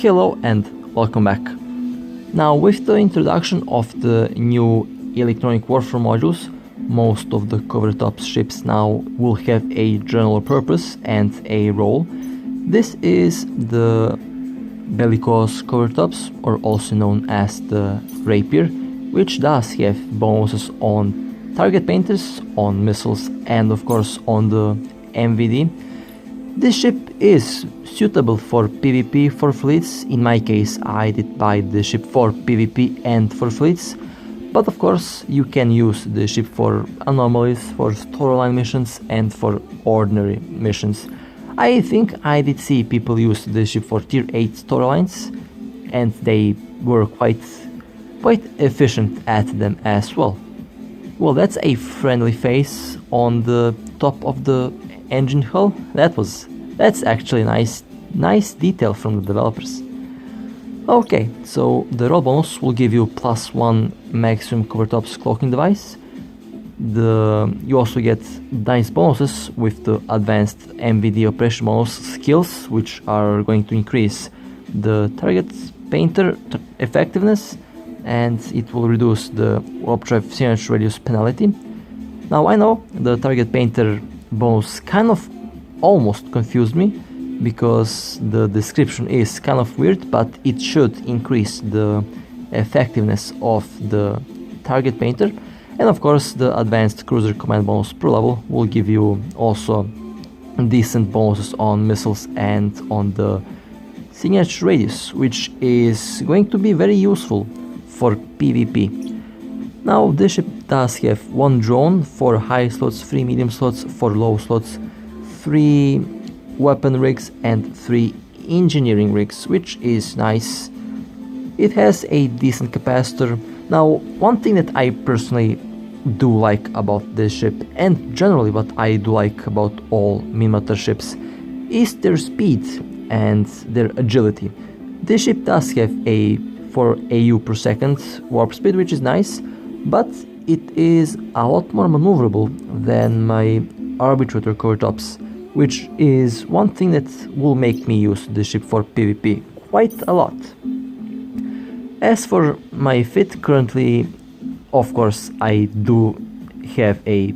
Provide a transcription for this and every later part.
Hello and welcome back. Now, with the introduction of the new electronic warfare modules, most of the Covert ships now will have a general purpose and a role. This is the Belicose Covert, or also known as the Rapier, which does have bonuses on target painters, on missiles, and of course on the MVD. This ship is suitable for PvP for fleets. In my case, I did buy the ship for PvP and for fleets, but of course you can use the ship for anomalies, for storyline missions, and for ordinary missions. I think I did see people use the ship for tier 8 storylines, and they were quite efficient at them as well. Well, that's a friendly face on the top of the engine hull. That's actually nice detail from the developers. Okay, so the roll bonus will give you +1 maximum Covert cloaking device. You also get nice bonuses with the advanced MVD operation bonus skills, which are going to increase the target painter effectiveness, and it will reduce the warp drive signature radius penalty. Now, I know the target painter bonus kind of almost confused me, because the description is kind of weird, but it should increase the effectiveness of the target painter. And of course, the advanced cruiser command bonus per level will give you also decent bonuses on missiles and on the signature radius, which is going to be very useful for PvP. Now, this ship does have 1 drone for high slots, 3 medium slots for low slots, 3 weapon rigs and 3 engineering rigs, which is nice. It has a decent capacitor. Now, one thing that I personally do like about this ship, and generally what I do like about all Minmatar ships, is their speed and their agility. This ship does have a 4 AU per second warp speed, which is nice, but it is a lot more maneuverable than my arbitrator Covert, which is one thing that will make me use the ship for PvP quite a lot. As for my fit, currently, of course, I do have a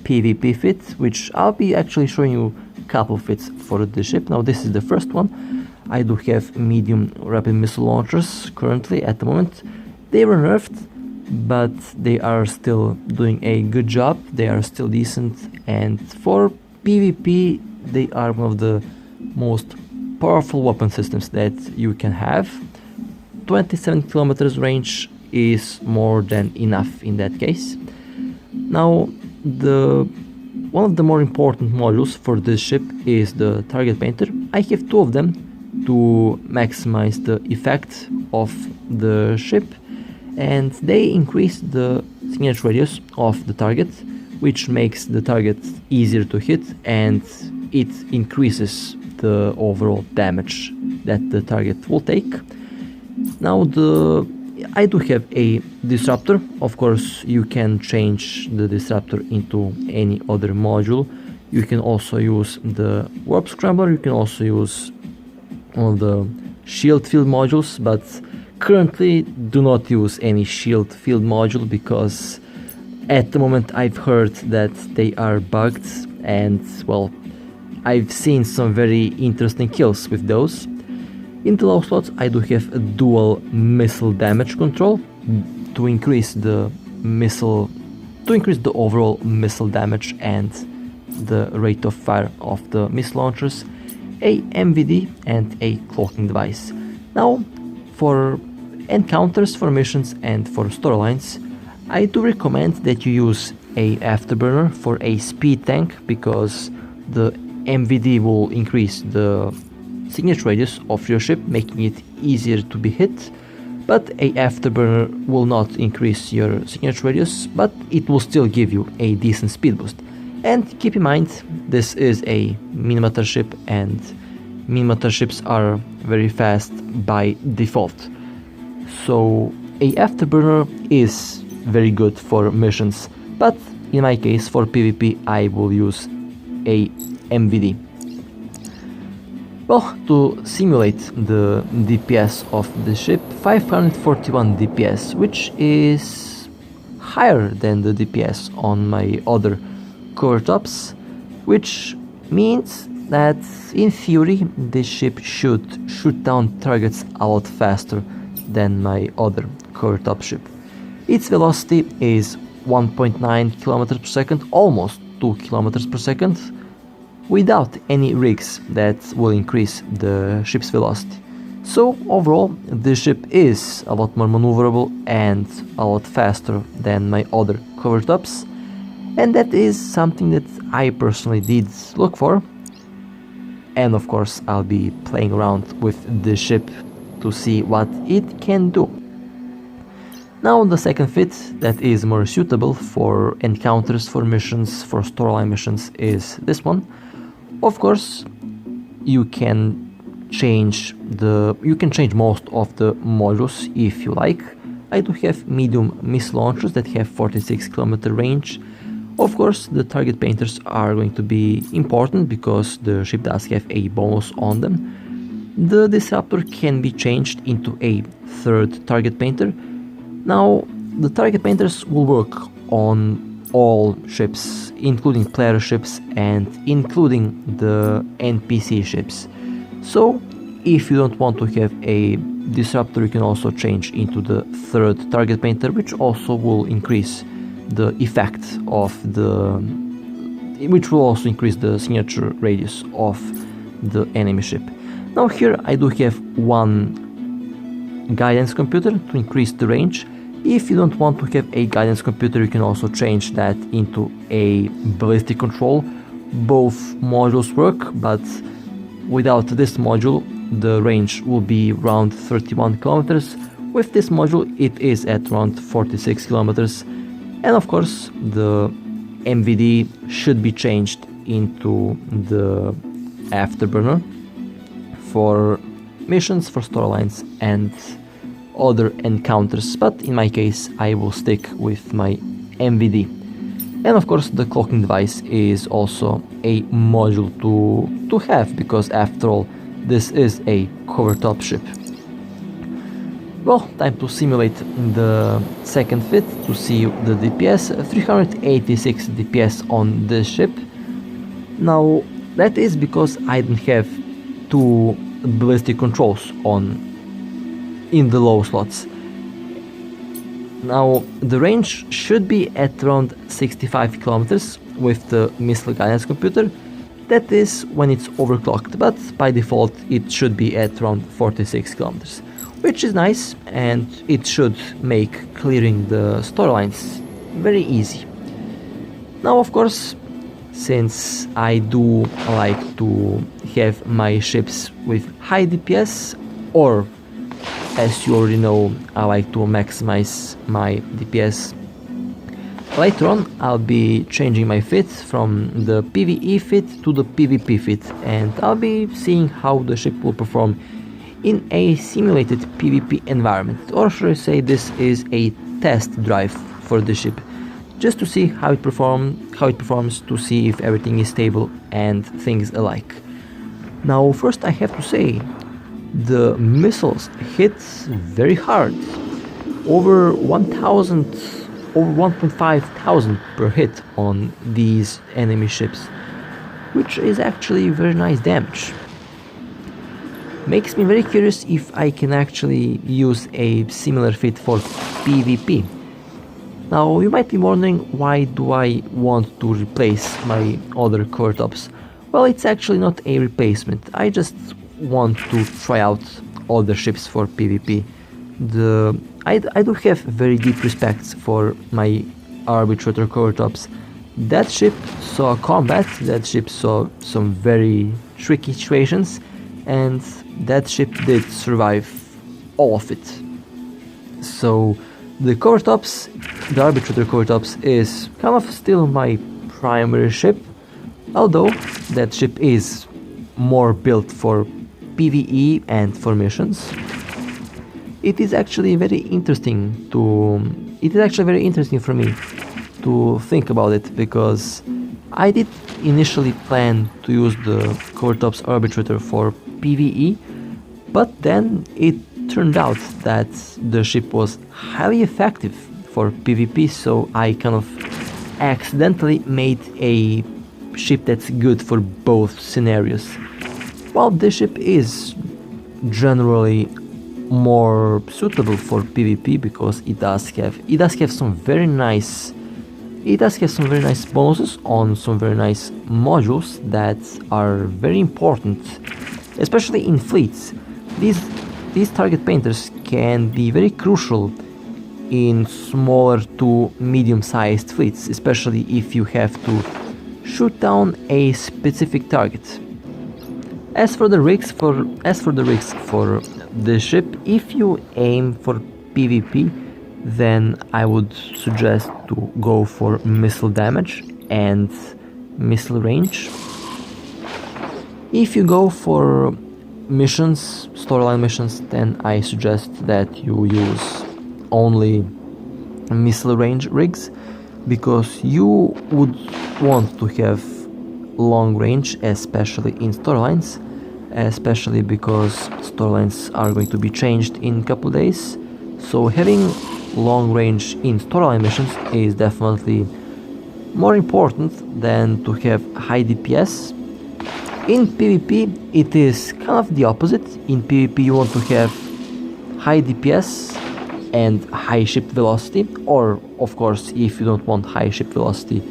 PvP fit, which I'll be actually showing you a couple fits for the ship. Now, this is the first one. I do have medium rapid missile launchers currently at the moment. They were nerfed, but they are still doing a good job. They are still decent, and for PvP, they are one of the most powerful weapon systems that you can have. 27 kilometers range is more than enough in that case. Now, one of the more important modules for this ship is the target painter. I have 2 of them to maximize the effect of the ship, and they increase the signature radius of the target, which makes the target easier to hit, and it increases the overall damage that the target will take. Now, I do have a disruptor. Of course, you can change the disruptor into any other module. You can also use the warp scrambler. You can also use one of the shield field modules, but currently do not use any shield field module, because at the moment I've heard that they are bugged, and well, I've seen some very interesting kills with those. In the low slots, I do have a dual missile damage control to increase the overall missile damage and the rate of fire of the missile launchers, a MVD and a cloaking device. Now, for encounters, for missions, and for storylines, I do recommend that you use a afterburner for a speed tank, because the MVD will increase the signature radius of your ship, making it easier to be hit, but a afterburner will not increase your signature radius, but it will still give you a decent speed boost. And keep in mind, this is a Minmatar ship, and Minmatar ships are very fast by default, so a afterburner is very good for missions, but in my case, for PvP, I will use a MVD. Well, to simulate the DPS of the ship, 541 DPS, which is higher than the DPS on my other Covert ops, which means that in theory this ship should shoot down targets a lot faster than my other Covert op ship. Its velocity is 1.9 km per second, almost 2 km per second, without any rigs that will increase the ship's velocity. So overall, this ship is a lot more maneuverable and a lot faster than my other Covert ops, and that is something that I personally did look for. And of course, I'll be playing around with the ship to see what it can do. Now the second fit that is more suitable for encounters, for missions, for storyline missions is this one. Of course, you can change most of the modules if you like. I do have medium missile launchers that have 46 km range. Of course, the target painters are going to be important because the ship does have a bonus on them. The disruptor can be changed into a third target painter. Now, the target painters will work on all ships, including player ships and including the NPC ships. So, if you don't want to have a disruptor, you can also change into the third target painter, which also will increase the effect of which will also increase the signature radius of the enemy ship. Now here I do have one guidance computer to increase the range. If you don't want to have a guidance computer, you can also change that into a ballistic control. Both modules work, but without this module the range will be around 31 kilometers. With this module it is at around 46 kilometers. And of course, the MVD should be changed into the afterburner for missions, for storylines, and other encounters. But in my case, I will stick with my MVD. And of course, the cloaking device is also a module to have, because after all, this is a Covert op ship. Well, time to simulate the second fit to see the DPS. 386 DPS on this ship. Now, that is because I don't have two ballistic controls in the low slots. Now, the range should be at around 65 kilometers with the missile guidance computer. That is when it's overclocked, but by default it should be at around 46 kilometers. Which is nice, and it should make clearing the storylines very easy. Now, of course, since I do like to have my ships with high DPS, or as you already know, I like to maximize my DPS. Later on, I'll be changing my fit from the PvE fit to the PvP fit, and I'll be seeing how the ship will perform in a simulated PvP environment, or should I say this is a test drive for the ship, just to see how it performs, to see if everything is stable and things alike. Now, first I have to say, the missiles hit very hard, over 1,500 per hit on these enemy ships, which is actually very nice damage. Makes me very curious if I can actually use a similar fit for PvP. Now, you might be wondering, why do I want to replace my other Covert ops? Well, it's actually not a replacement. I just want to try out other ships for PvP. I do have very deep respects for my arbitrator Covert ops. That ship saw combat, that ship saw some very tricky situations, and that ship did survive all of it. So the Covert ops, the arbitrator Covert ops, is kind of still my primary ship, although that ship is more built for PvE and for missions. It is actually very interesting for me to think about it, because I did initially planned to use the Covertop's Arbitrator for PvE, but then it turned out that the ship was highly effective for PvP, so I kind of accidentally made a ship that's good for both scenarios. While this ship is generally more suitable for PvP because it does have some very nice bonuses on some very nice modules that are very important, especially in fleets. These target painters can be very crucial in smaller to medium-sized fleets, especially if you have to shoot down a specific target. As for the rigs for the ship, if you aim for PvP, then I would suggest to go for missile damage and missile range. If you go for missions, storyline missions, then I suggest that you use only missile range rigs, because you would want to have long range, especially in storylines, especially because storylines are going to be changed in a couple days. So having long range in storyline missions is definitely more important than to have high DPS. In PvP it is kind of the opposite. In PvP you want to have high DPS and high ship velocity, or of course if you don't want high ship velocity,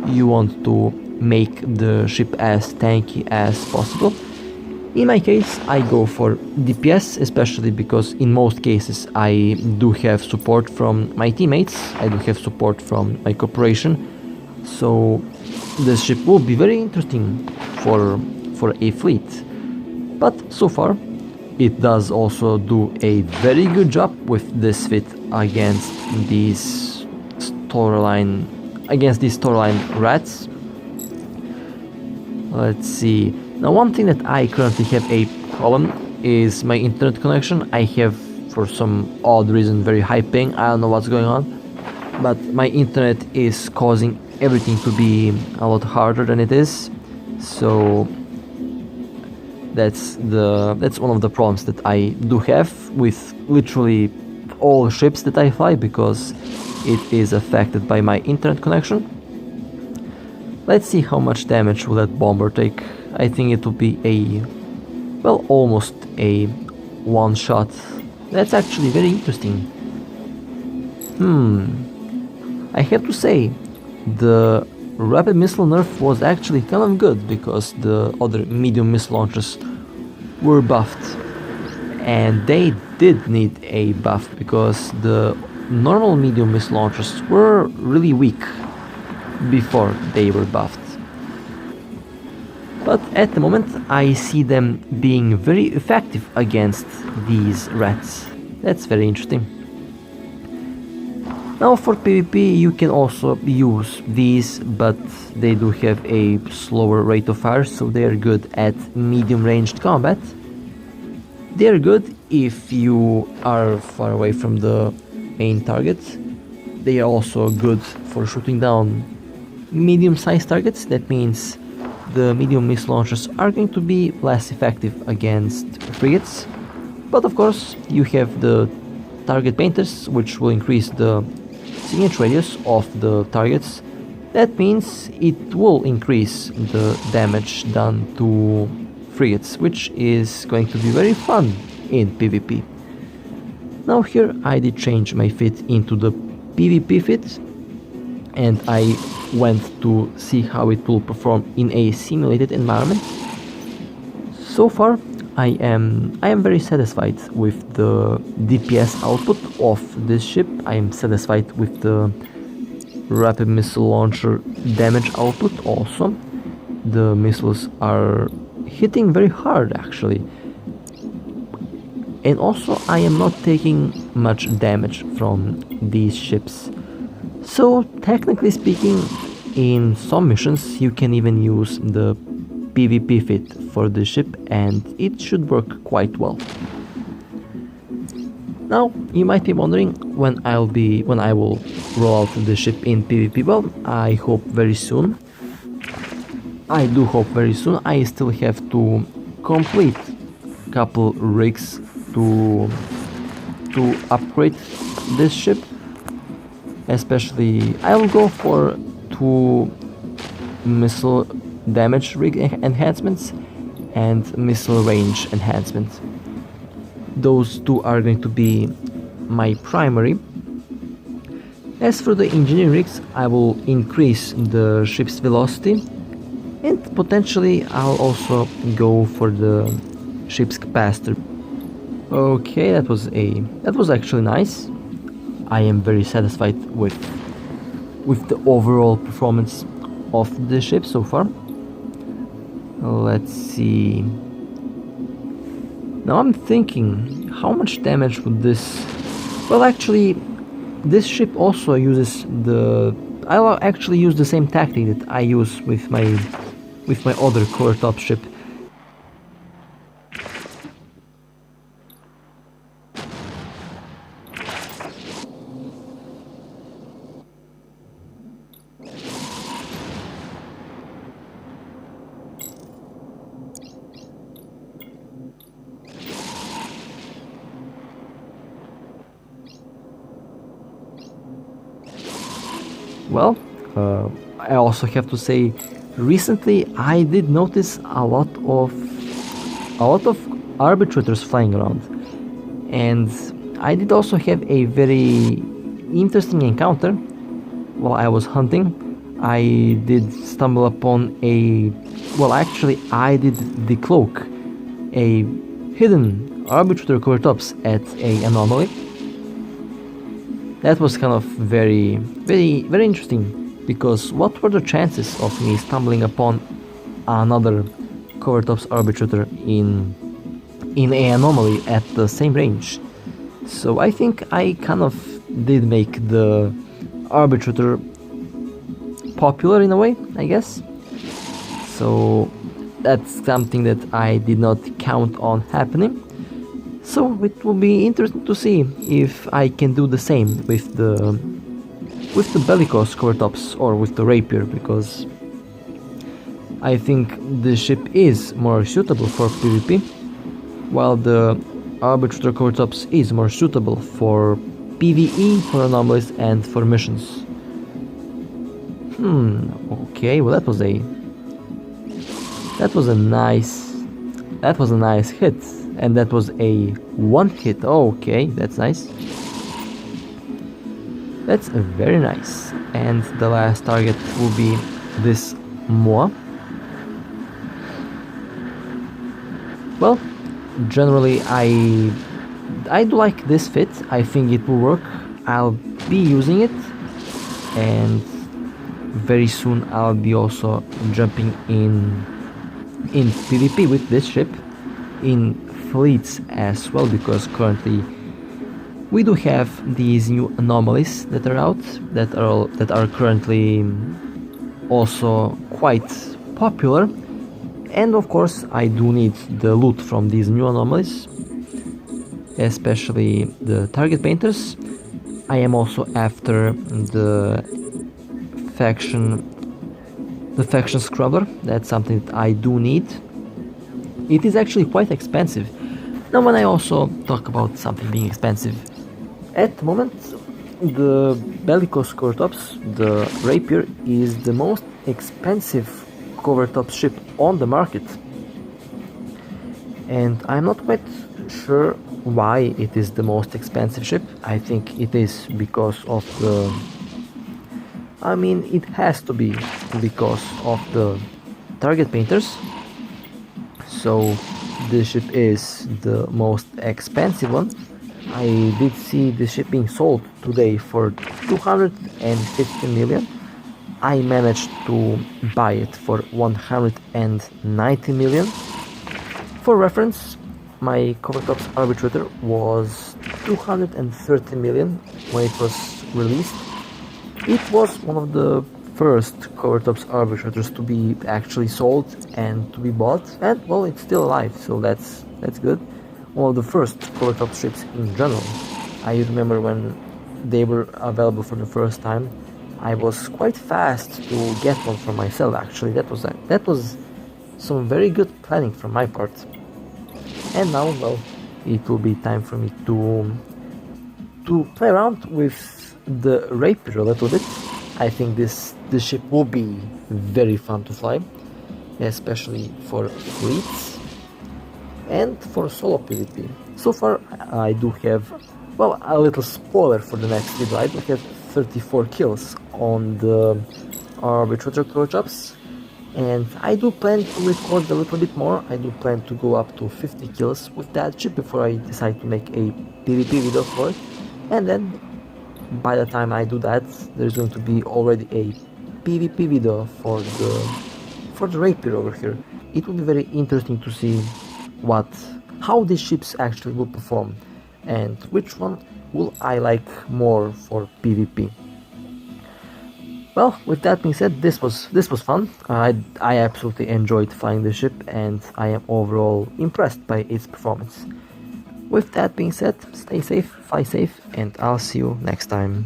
you want to make the ship as tanky as possible. In my case, I go for DPS, especially because in most cases I do have support from my teammates, I do have support from my corporation, so this ship will be very interesting for a fleet. But so far, it does also do a very good job with this fit against these storyline rats. Let's see. Now, one thing that I currently have a problem is my internet connection. I have, for some odd reason, very high ping. I don't know what's going on, but my internet is causing everything to be a lot harder than it is. So that's one of the problems that I do have with literally all ships that I fly, because it is affected by my internet connection. Let's see how much damage will that bomber take. I think it will be almost a one shot. That's actually very interesting. I have to say, the rapid missile nerf was actually kind of good, because the other medium missile launchers were buffed, and they did need a buff because the normal medium missile launchers were really weak before they were buffed. But at the moment I see them being very effective against these rats. That's very interesting. Now for PvP you can also use these, but they do have a slower rate of fire, so they are good at medium ranged combat. They are good if you are far away from the main target. They are also good for shooting down medium-sized targets. That means the medium missile launchers are going to be less effective against frigates. But of course you have the target painters, which will increase the signature radius of the targets. That means it will increase the damage done to frigates, which is going to be very fun in PvP. Now here I did change my fit into the PvP fit, and I went to see how it will perform in a simulated environment. So far I am very satisfied with the DPS output of this ship. I am satisfied with the rapid missile launcher damage output also. The missiles are hitting very hard actually. And also I am not taking much damage from these ships. So technically speaking, in some missions you can even use the PvP fit for the ship, and it should work quite well. Now you might be wondering when I will roll out the ship in PvP. Well, I hope very soon. I do hope very soon. I still have to complete couple rigs to upgrade this ship. Especially, I will go for 2 missile damage rig enhancements and missile range enhancements. Those 2 are going to be my primary. As for the engineering rigs, I will increase the ship's velocity, and potentially I'll also go for the ship's capacitor. Okay, that was actually nice. I am very satisfied with the overall performance of the ship so far. Let's see. Now I'm thinking, how much damage would this... Well, actually, this ship also uses the... I'll actually use the same tactic that I use with my other core top ship. Well, I also have to say, recently I did notice a lot of arbitrators flying around, and I did also have a very interesting encounter while I was hunting. I did stumble upon a... Well, actually, I did decloak a hidden arbitrator Covertops at a anomaly. That was kind of very interesting, because what were the chances of me stumbling upon another Covertops arbitrator in an anomaly at the same range? So I think I kind of did make the arbitrator popular in a way, I guess. So that's something that I did not count on happening. So it will be interesting to see if I can do the same with the Belicose Covertops or with the Rapier, because I think the ship is more suitable for PvP, while the Arbitrator Covertops is more suitable for PvE, for anomalies, and for missions. Okay, well that was a nice hit. And that was a 1 hit. Okay, that's nice. That's very nice. And the last target will be this Moa. Well, generally I do like this fit. I think it will work. I'll be using it, and very soon I'll be also jumping in PvP with this ship, in fleets as well, because currently we do have these new anomalies that are out, that are currently also quite popular, and of course I do need the loot from these new anomalies, especially the target painters. I am also after the faction scrubber. That's something that I do need. It is actually quite expensive. Now, when I also talk about something being expensive, at the moment the Belicose Covertops, the Rapier, is the most expensive Covertops ship on the market, and I'm not quite sure why it is the most expensive ship. I think it is because of the... I mean, it has to be because of the target painters. So this ship is the most expensive one. I did see the ship being sold today for 250 million. I managed to buy it for 190 million. For reference, my Covertops Arbitrator was 230 million when it was released. It was one of the first Covertops Arbitrators to be actually sold and to be bought, and well, it's still alive, so that's good. One of the first Covertops ships in general. I remember when they were available for the first time, I was quite fast to get one for myself. Actually, that was some very good planning from my part. And now, well, it will be time for me to play around with the Rapier a little bit. I think this ship will be very fun to fly, especially for fleets and for solo PvP. So far, I do have, well, a little spoiler for the next video. I do have 34 kills on the arbitrary jobs, and I do plan to record a little bit more. I do plan to go up to 50 kills with that ship before I decide to make a PvP video for it. And then by the time I do that, there's going to be already a PvP video for the Rapier over here. It will be very interesting to see how these ships actually will perform and which one will I like more for PvP. Well, with that being said, this was fun. I absolutely enjoyed flying the ship, and I am overall impressed by its performance. With that being said, stay safe, fly safe, and I'll see you next time.